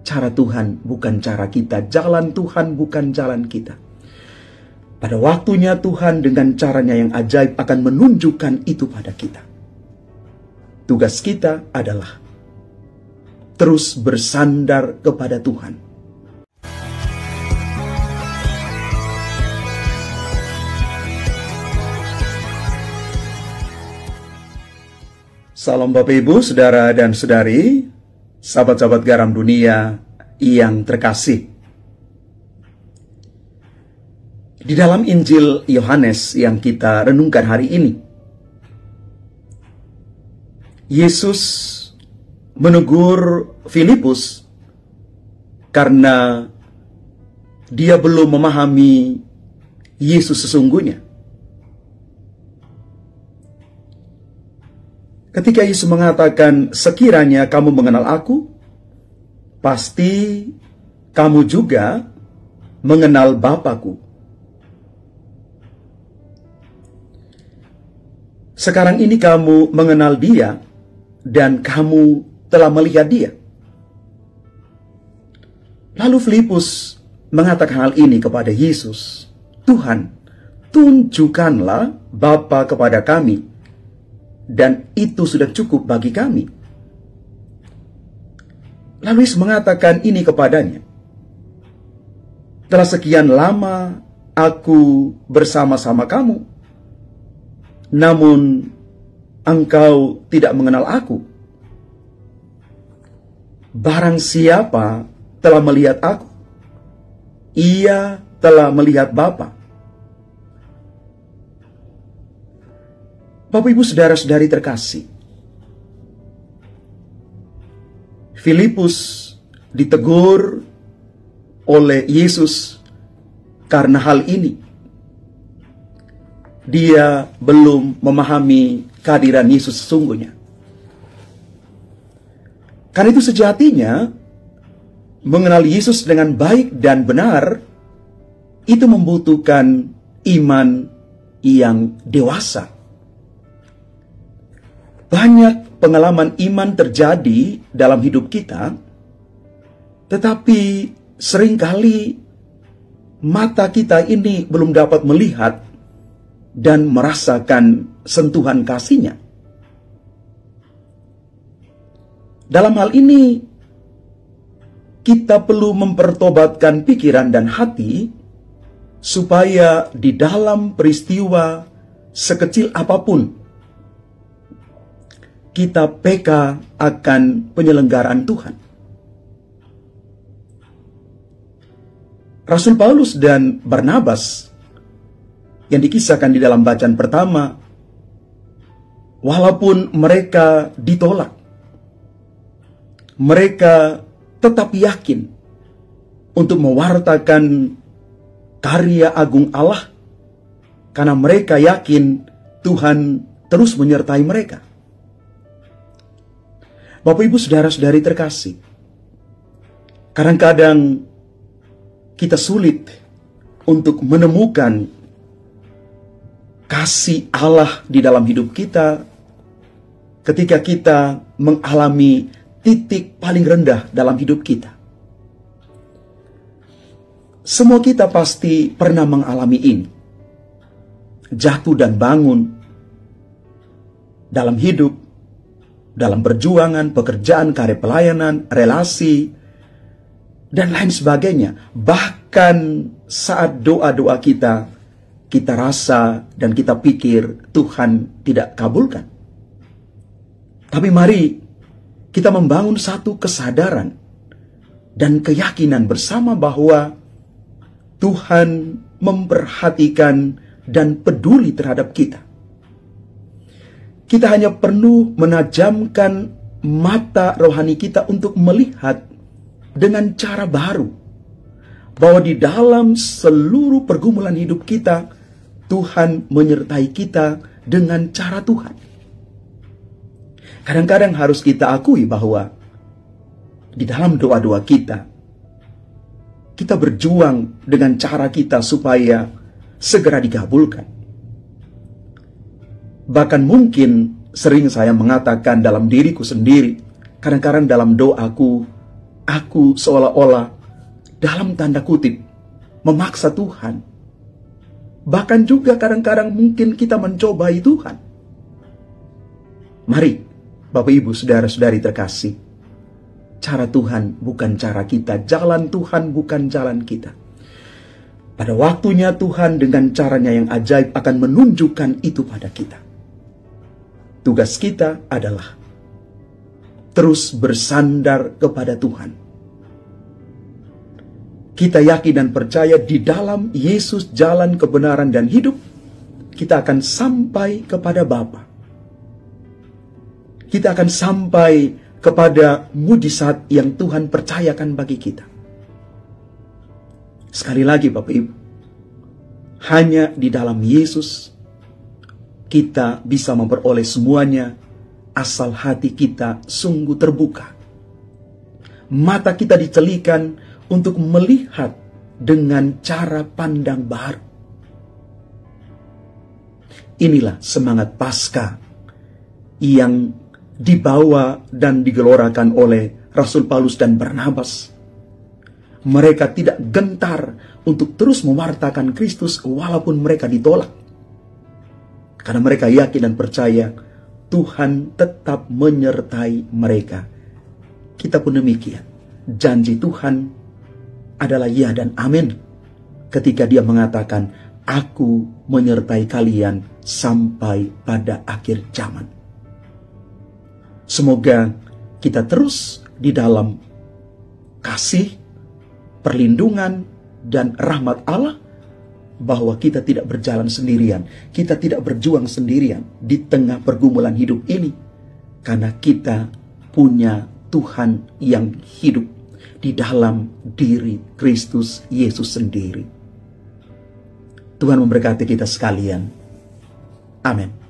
cara Tuhan bukan cara kita, jalan Tuhan bukan jalan kita. Pada waktunya Tuhan dengan caranya yang ajaib akan menunjukkan itu pada kita. Tugas kita adalah terus bersandar kepada Tuhan. Salam Bapak Ibu, Saudara dan Saudari, sahabat-sahabat garam dunia yang terkasih. Di dalam Injil Yohanes yang kita renungkan hari ini, Yesus menegur Filipus karena dia belum memahami Yesus sesungguhnya. Ketika Yesus mengatakan, sekiranya kamu mengenal aku, pasti kamu juga mengenal Bapa-Ku. Sekarang ini kamu mengenal Dia dan kamu telah melihat Dia. Lalu Filipus mengatakan hal ini kepada Yesus. Tuhan, tunjukkanlah Bapa kepada kami, dan itu sudah cukup bagi kami. Lalu Yesus mengatakan ini kepadanya. Telah sekian lama aku bersama-sama kamu, namun engkau tidak mengenal aku. Barang siapa telah melihat aku, ia telah melihat Bapa. Bapak Ibu Saudara-saudari terkasih, Filipus ditegur oleh Yesus karena hal ini. Dia belum memahami kehadiran Yesus sesungguhnya. Karena itu sejatinya, mengenal Yesus dengan baik dan benar, itu membutuhkan iman yang dewasa. Banyak pengalaman iman terjadi dalam hidup kita, tetapi seringkali mata kita ini belum dapat melihat dan merasakan sentuhan kasih-Nya. Dalam hal ini, kita perlu mempertobatkan pikiran dan hati, supaya di dalam peristiwa sekecil apapun, kita peka akan penyelenggaraan Tuhan. Rasul Paulus dan Barnabas yang dikisahkan di dalam bacaan pertama, walaupun mereka ditolak, mereka tetap yakin untuk mewartakan karya agung Allah, karena mereka yakin Tuhan terus menyertai mereka. Bapak Ibu Saudara-saudari terkasih, kadang-kadang kita sulit untuk menemukan kasih Allah di dalam hidup kita ketika kita mengalami titik paling rendah dalam hidup kita. Semua kita pasti pernah mengalami ini. Jatuh dan bangun dalam hidup, dalam perjuangan, pekerjaan, karir pelayanan, relasi, dan lain sebagainya. Bahkan saat doa-doa kita rasa dan kita pikir Tuhan tidak kabulkan. Tapi mari kita membangun satu kesadaran dan keyakinan bersama bahwa Tuhan memperhatikan dan peduli terhadap kita. Kita hanya perlu menajamkan mata rohani kita untuk melihat dengan cara baru, bahwa di dalam seluruh pergumulan hidup kita, Tuhan menyertai kita dengan cara Tuhan. Kadang-kadang harus kita akui bahwa di dalam doa-doa kita berjuang dengan cara kita supaya segera dikabulkan. Bahkan mungkin sering saya mengatakan dalam diriku sendiri, kadang-kadang dalam doaku, aku seolah-olah dalam tanda kutip memaksa Tuhan. Bahkan juga kadang-kadang mungkin kita mencobai Tuhan. Mari, Bapak Ibu, saudara-saudari terkasih, cara Tuhan bukan cara kita, jalan Tuhan bukan jalan kita. Pada waktunya Tuhan dengan caranya yang ajaib akan menunjukkan itu pada kita. Tugas kita adalah terus bersandar kepada Tuhan. Kita yakin dan percaya di dalam Yesus jalan kebenaran dan hidup, kita akan sampai kepada Bapa. Kita akan sampai kepada mujizat yang Tuhan percayakan bagi kita. Sekali lagi Bapak Ibu, hanya di dalam Yesus kita bisa memperoleh semuanya asal hati kita sungguh terbuka. Mata kita dicelikan untuk melihat dengan cara pandang baru. Inilah semangat Paskah yang dibawa dan digelorakan oleh Rasul Paulus dan Barnabas. Mereka tidak gentar untuk terus mewartakan Kristus walaupun mereka ditolak. Karena mereka yakin dan percaya Tuhan tetap menyertai mereka. Kita pun demikian. Janji Tuhan adalah ya dan amin ketika Dia mengatakan, aku menyertai kalian sampai pada akhir zaman. Semoga kita terus di dalam kasih, perlindungan, dan rahmat Allah, bahwa kita tidak berjalan sendirian, kita tidak berjuang sendirian di tengah pergumulan hidup ini, karena kita punya Tuhan yang hidup di dalam diri Kristus Yesus sendiri. Tuhan memberkati kita sekalian. Amin.